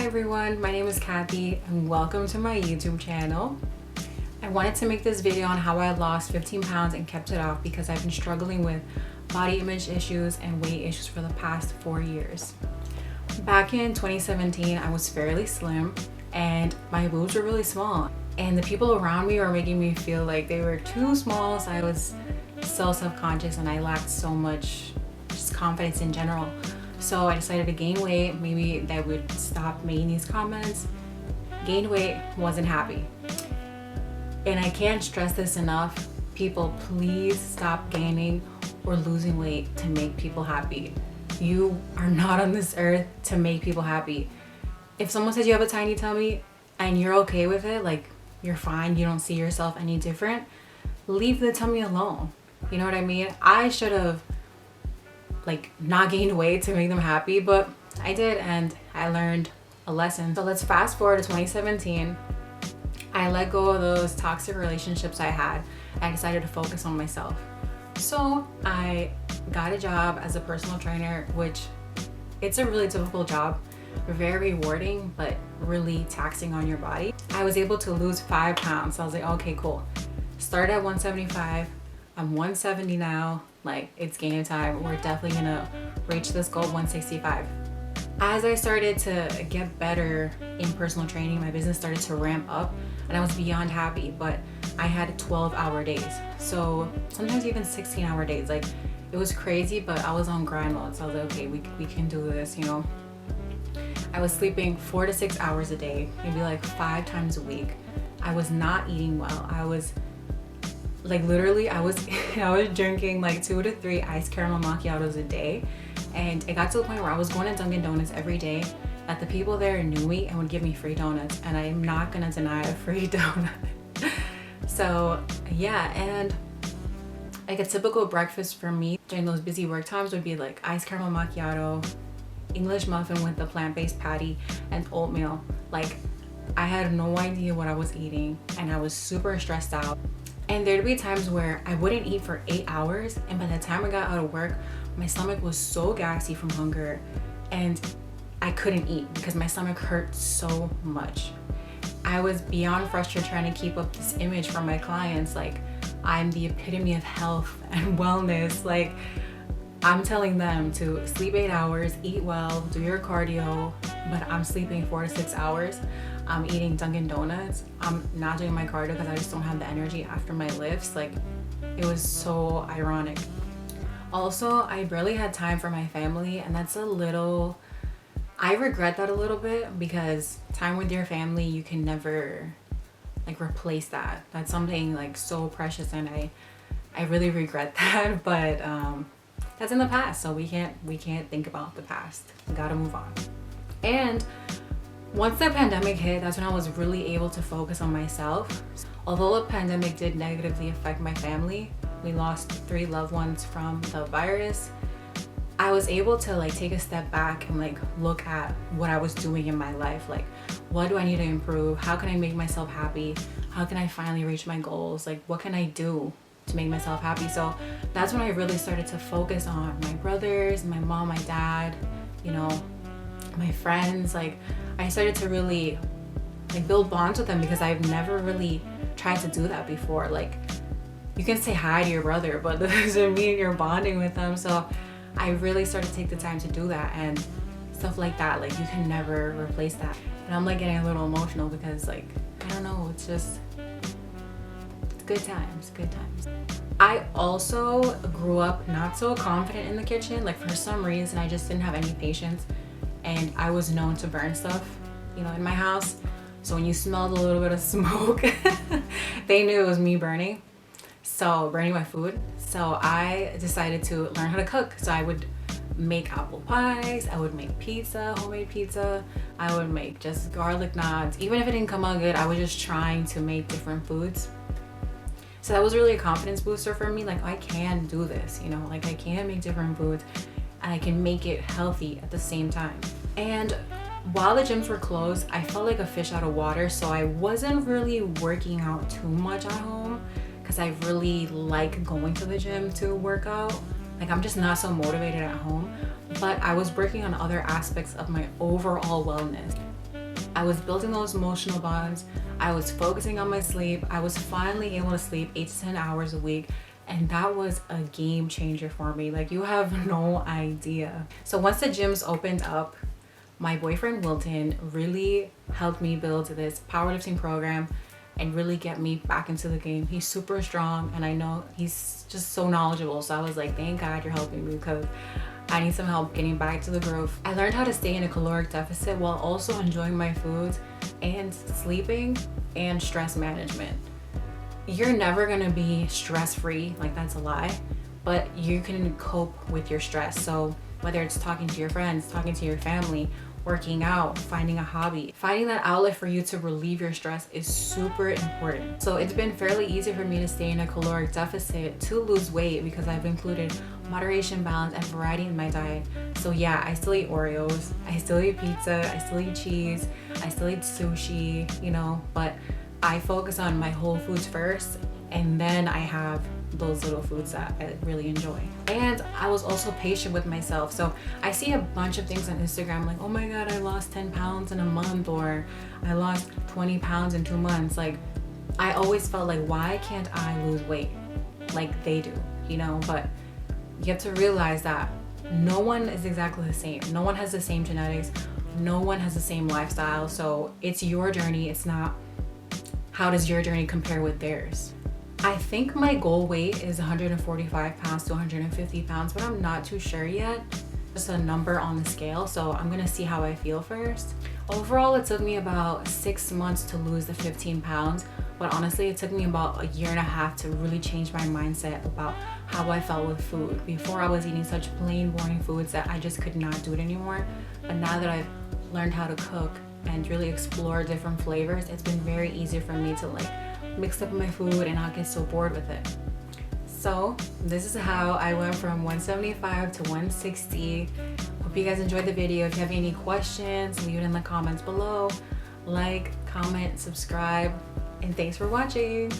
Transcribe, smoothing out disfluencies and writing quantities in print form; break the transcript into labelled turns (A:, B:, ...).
A: everyone, my name is Kathy and welcome to my YouTube channel. I wanted to make this video on how I lost 15 pounds and kept it off because I've been struggling with body image issues and weight issues for the past 4 years. Back in 2017, I was fairly slim and my boobs were really small. And the people around me were making me feel like they were too small, so I was so self-conscious and I lacked so much just confidence in general. So I decided to gain weight. Maybe that would stop making these comments. Gained weight, wasn't happy. And I can't stress this enough. People, please stop gaining or losing weight to make people happy. You are not on this earth to make people happy. If someone says you have a tiny tummy and you're okay with it, like you're fine, you don't see yourself any different, leave the tummy alone. You know what I mean? I should have not gained weight to make them happy, but I did, and I learned a lesson. So let's fast forward to 2017. I let go of those toxic relationships I had. I decided to focus on myself. So I got a job as a personal trainer, which it's a really difficult job, very rewarding, but really taxing on your body. I was able to lose 5 pounds. So I was like, okay, cool. Started at 175. I'm 170 now. Like, it's game time. We're definitely gonna reach this goal of 165. As I started to get better in personal training, my business started to ramp up and I was beyond happy, but I had 12-hour days. So sometimes even 16-hour days. Like, it was crazy, but I was on grind mode. So I was like, okay, we can do this, you know. I was sleeping 4 to 6 hours a day, maybe like 5 times a week. I was not eating well. I was literally I was drinking like 2 to 3 iced caramel macchiatos a day, and it got to the point where I was going to Dunkin' Donuts every day that the people there knew me and would give me free donuts, and I'm not gonna deny a free donut. So yeah, and like a typical breakfast for me during those busy work times would be like iced caramel macchiato, English muffin with the plant-based patty, and oatmeal. Like, I had no idea what I was eating and I was super stressed out. And there'd be times where I wouldn't eat for 8 hours, and by the time I got out of work, my stomach was so gassy from hunger and I couldn't eat because my stomach hurt so much. I was beyond frustrated trying to keep up this image for my clients, like I'm the epitome of health and wellness. Like, I'm telling them to sleep 8 hours, eat well, do your cardio, but I'm sleeping 4 to 6 hours. I'm eating Dunkin' Donuts. I'm not doing my cardio because I just don't have the energy after my lifts. Like, it was so ironic. Also, I barely had time for my family, and I regret that a little bit, because time with your family, you can never replace that. That's something so precious, and I really regret that, but that's in the past, so we can't think about the past. We gotta move on. And once the pandemic hit, that's when I was really able to focus on myself. Although the pandemic did negatively affect my family, we lost 3 loved ones from the virus, I was able to take a step back and look at what I was doing in my life. Like, what do I need to improve? How can I make myself happy? How can I finally reach my goals? Like, what can I do to make myself happy? So that's when I really started to focus on my brothers, my mom, my dad, you know, my friends. Like, I started to really build bonds with them because I've never really tried to do that before. Like, you can say hi to your brother, but that doesn't mean you're bonding with them. So I really started to take the time to do that, and stuff like that. Like, you can never replace that. And I'm getting a little emotional because I don't know, it's just good times. I also grew up not so confident in the kitchen. Like, for some reason, I just didn't have any patience, and I was known to burn stuff, you know, in my house. So when you smelled a little bit of smoke, they knew it was me burning my food. So I decided to learn how to cook. So I would make apple pies, I would make pizza, homemade pizza, I would make just garlic knots. Even if it didn't come out good, I was just trying to make different foods. So that was really a confidence booster for me. Like, I can do this, you know, I can make different foods and I can make it healthy at the same time. And while the gyms were closed, I felt like a fish out of water. So I wasn't really working out too much at home because I really like going to the gym to work out. Like, I'm just not so motivated at home, but I was working on other aspects of my overall wellness. I was building those emotional bonds. I was focusing on my sleep. I was finally able to sleep 8 to 10 hours a week. And that was a game changer for me. Like, you have no idea. So once the gyms opened up, my boyfriend Wilton really helped me build this powerlifting program and really get me back into the game. He's super strong, and I know he's just so knowledgeable. So I was like, thank God you're helping me, because I need some help getting back to the groove. I learned how to stay in a caloric deficit while also enjoying my foods and sleeping and stress management. You're never gonna be stress-free, like that's a lie, but you can cope with your stress. So whether it's talking to your friends, talking to your family, working out, finding a hobby, finding that outlet for you to relieve your stress is super important. So it's been fairly easy for me to stay in a caloric deficit to lose weight because I've included moderation, balance, and variety in my diet. So yeah, I still eat Oreos, I still eat pizza, I still eat cheese, I still eat sushi, you know, but I focus on my whole foods first, and then I have those little foods that I really enjoy. And I was also patient with myself. So I see a bunch of things on Instagram like, oh my God, I lost 10 pounds in a month, or I lost 20 pounds in 2 months. Like, I always felt like, why can't I lose weight like they do, you know? But you have to realize that no one is exactly the same. No one has the same genetics. No one has the same lifestyle. So it's your journey. It's not, how does your journey compare with theirs? I think my goal weight is 145 pounds to 150 pounds, but I'm not too sure yet. Just a number on the scale, so I'm gonna see how I feel first. Overall, it took me about 6 months to lose the 15 pounds, but honestly, it took me about a year and a half to really change my mindset about how I felt with food. Before, I was eating such plain, boring foods that I just could not do it anymore. But now that I've learned how to cook and really explore different flavors, it's been very easy for me to like mix up my food and not get so bored with it. So this is how I went from 175 to 160. Hope you guys enjoyed the video. If you have any questions, leave it in the comments below. Like, comment, subscribe, and thanks for watching.